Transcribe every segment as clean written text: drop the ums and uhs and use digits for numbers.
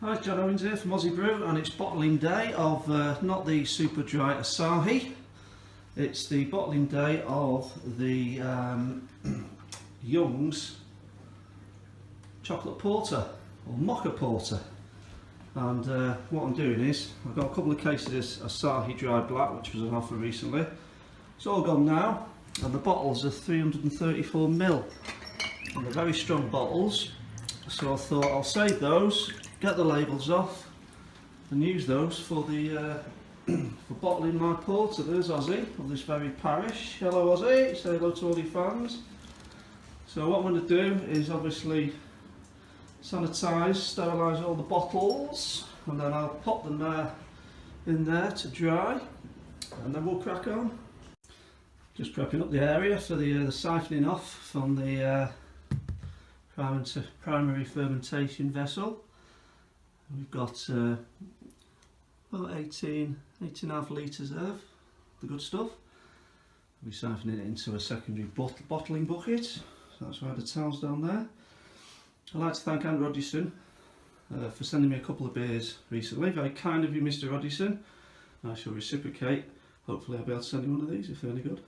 Hi, John Owens here from Ozzy Brew, and it's bottling day of not the super dry Asahi, it's the bottling day of the Young's Chocolate Porter, or Mocha Porter. And what I'm doing is, I've got a couple of cases of Asahi Dry Black, which was on offer recently. It's all gone now, and the bottles are 334ml, and they're very strong bottles, so I thought I'll save those, get the labels off and use those for the for bottling my porter. There's Ozzy of this very parish. Hello Ozzy, say hello to all your fans. So what I'm going to do is obviously sanitise, sterilise all the bottles, and then I'll pop them in there to dry, and then we'll crack on. Just prepping up the area for the siphoning off from the primary fermentation vessel. We've got about 18.5 litres of the good stuff. We'll be siphoning it into a secondary bottling bucket, so that's why the towel's down there. I'd like to thank Rogerson for sending me a couple of beers recently. Very kind of you, Mr. Rogerson. I shall reciprocate. Hopefully I'll be able to send you one of these if they're any good.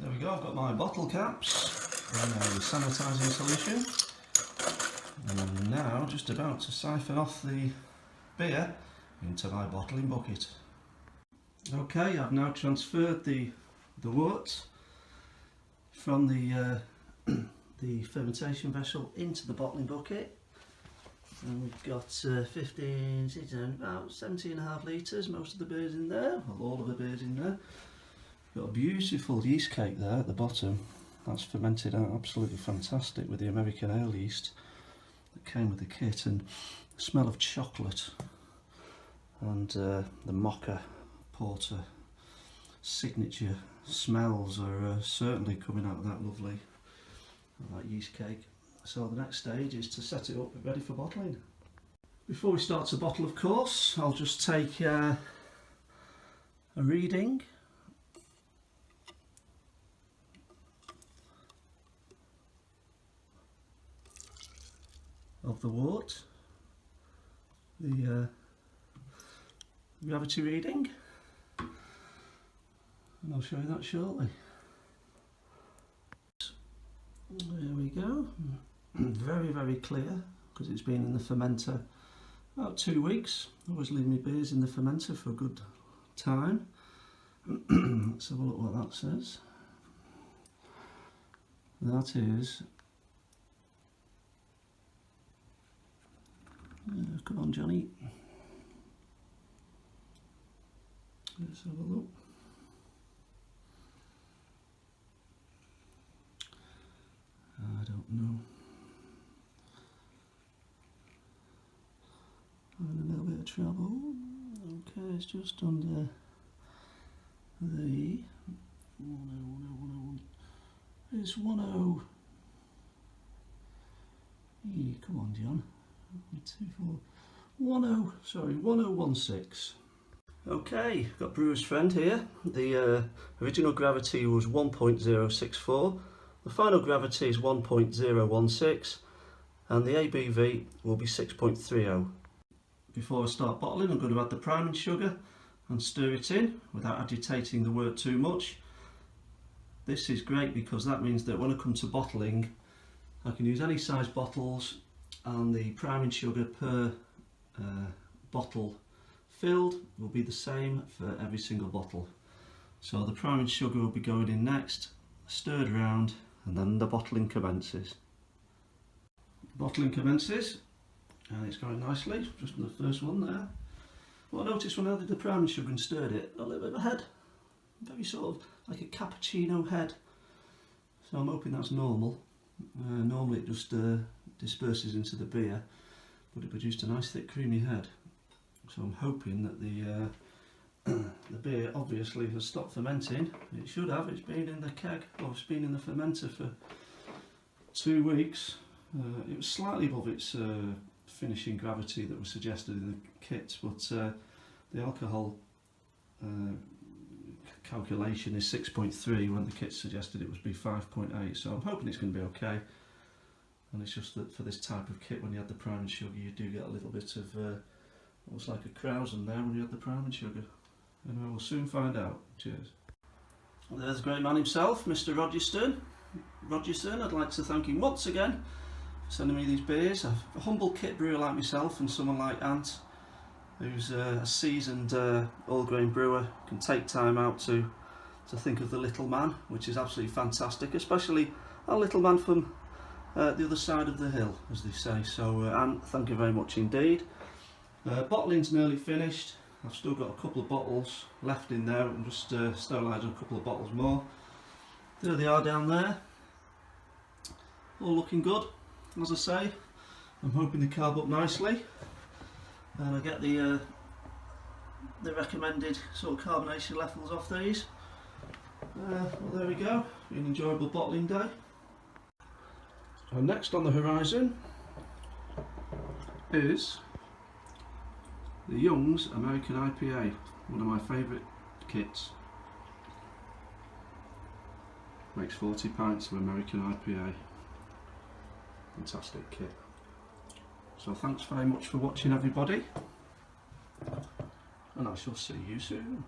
There we go, I've got my bottle caps in a sanitising solution, and I'm now just about to siphon off the beer into my bottling bucket. Okay, I've now transferred the wort from the the fermentation vessel into the bottling bucket, and we've got 15, 16, about 17.5 litres, most of the beer's in there, well, all of the beer's in there. Got a beautiful yeast cake there at the bottom. That's fermented out absolutely fantastic with the American ale yeast that came with the kit, and the smell of chocolate and the Mocha Porter signature smells are certainly coming out of that lovely that yeast cake. So the next stage is to set it up ready for bottling. Before we start to bottle, of course, I'll just take a reading of the wort, the gravity reading, and I'll show you that shortly. There we go. Very clear, because it's been in the fermenter about 2 weeks. I always leave my beers in the fermenter for a good time. Let's have a look what that says. That is come on, Johnny. Let's have a look. I don't know. Having a little bit of trouble. Okay, it's just under the 101. It's 10. Come on, John. 1016. Okay, got Brewer's Friend here. The original gravity was 1.064, the final gravity is 1.016, and the ABV will be 6.30. Before I start bottling, I'm going to add the priming sugar and stir it in without agitating the wort too much. This is great because that means that when I come to bottling, I can use any size bottles, and the priming sugar per bottle filled will be the same for every single bottle. So the priming sugar will be going in next, stirred around, and then the bottling commences. Bottling commences, and it's going nicely, just on the first one there. What I noticed when I added the priming sugar and stirred it, a little bit of a head, very sort of like a cappuccino head. So I'm hoping that's normal. Normally it just disperses into the beer, but it produced a nice thick creamy head. So I'm hoping that the beer obviously has stopped fermenting. It should have. It's been in the keg, or it's been in the fermenter for 2 weeks. It was slightly above its finishing gravity that was suggested in the kit, but the alcohol calculation is 6.3 when the kit suggested it would be 5.8, so I'm hoping it's going to be okay. And it's just that for this type of kit, when you add the priming sugar, you do get a little bit of almost like a krausen there when you add the priming sugar. Anyway, we'll soon find out. Cheers. Well, there's the great man himself, Mr. Rogerson. I'd like to thank him once again for sending me these beers. A humble kit brewer like myself and someone like Ant, who's a seasoned all-grain brewer, can take time out to think of the little man, which is absolutely fantastic, especially our little man from the other side of the hill, as they say. So Ant, thank you very much indeed. Bottling's nearly finished. I've still got a couple of bottles left in there. I'm just sterilising a couple of bottles more. There they are down there. All looking good, as I say. I'm hoping they carb up nicely. And I get the recommended sort of carbonation levels off these. Well, there we go. Been an enjoyable bottling day. So next on the horizon is the Young's American IPA, one of my favourite kits. Makes 40 pints of American IPA. Fantastic kit. So thanks very much for watching, everybody, and I shall see you soon.